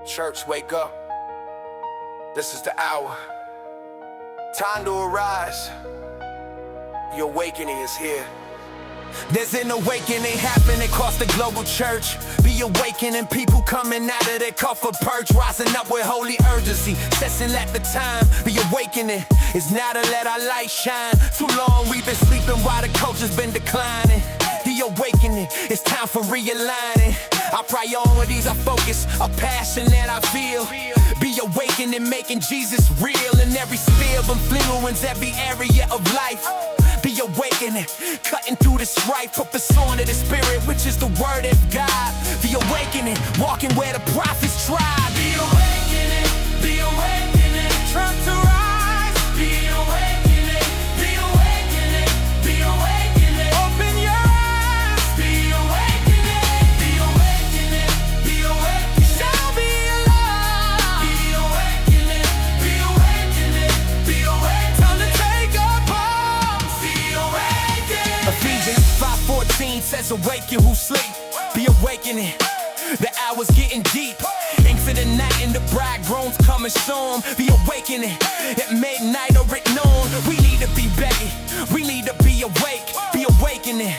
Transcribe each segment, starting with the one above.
Church, wake up. This is the hour. Time to arise. The awakening is here. There's an awakening happening across the global church. Be awakening, people coming out of their comfort perch, rising up with holy urgency, sensing at the time. Be awakening is now to let our light shine. Too long we've been sleeping while the culture's been declining. The awakening, it's time for realigning. Our priorities, our focus, our passion that I feel. Be awakening, making Jesus real in every sphere of influence, every area of life. Be awakening, cutting through the strife, put the sword of the spirit, which is the word of God. Be awakening, walking where the prophets tried. Be awakening, be awakening, time to rise. Be awakening, be awakening, be awakening. Open your eyes. Be awakening, be awakening, be awakening. You shall be alive. Be awakening, be awakening, be awakening. Time to take up arms. Be awakening. Ephesians 5:14 says, "Awaken who sleep." Be awakening. The hour's getting deep. Into the night and the bridegroom's coming soon. Be awakening at midnight or at noon. We need to be ready. We need to be awake. Be awakening.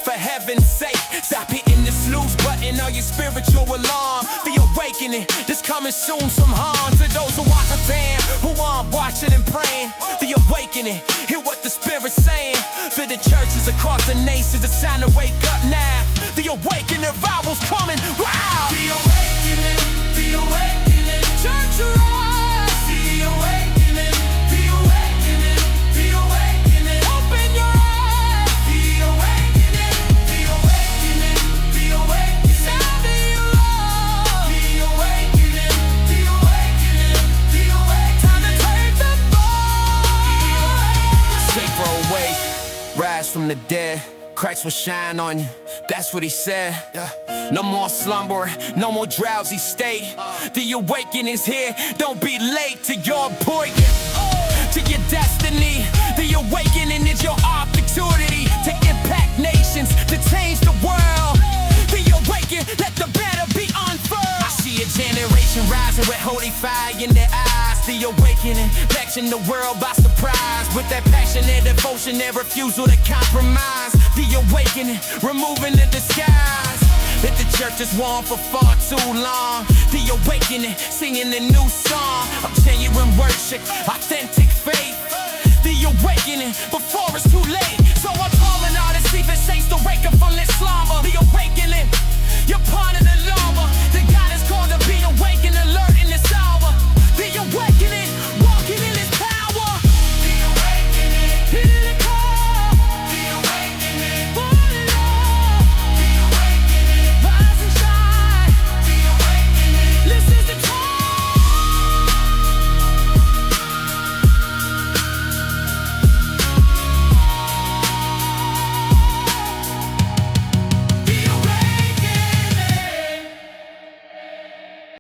For heaven's sake, stop hitting the snooze button on your spiritual alarm. Be awakening. This coming soon, some harm to those who watch the fan, who aren't watching and praying. The awakening. Hear what the Spirit's saying. For the churches across the nations, it's time to wake up now. The awakening revival's coming. Wow! Be awakening, be awakening. Church rise. Be awakening, be awakening, be awakening. Open your eyes. Be awakening, be awakening, be awakening. Sound the alarm. Be awakening, be awakening, be awakening. Time to take the ball. Safer awake, rise from the dead. Christ will shine on you, that's what he said. No more slumber, no more drowsy state. The awakening is here, don't be late to your appointment, to your destiny. The awakening is your opportunity to impact nations, to change the world. The awakening, let the banner be unfurled. I see a generation rising with holy fire in their eyes. The awakening, catching the world by surprise. With that passion and devotion and refusal to compromise. The awakening, removing the disguise that the church has worn for far too long. The awakening, singing a new song of genuine worship, authentic faith. The awakening, before it's too late. So I'm calling all the sleeping saints to wake up from this slumber. The awakening, you're part of the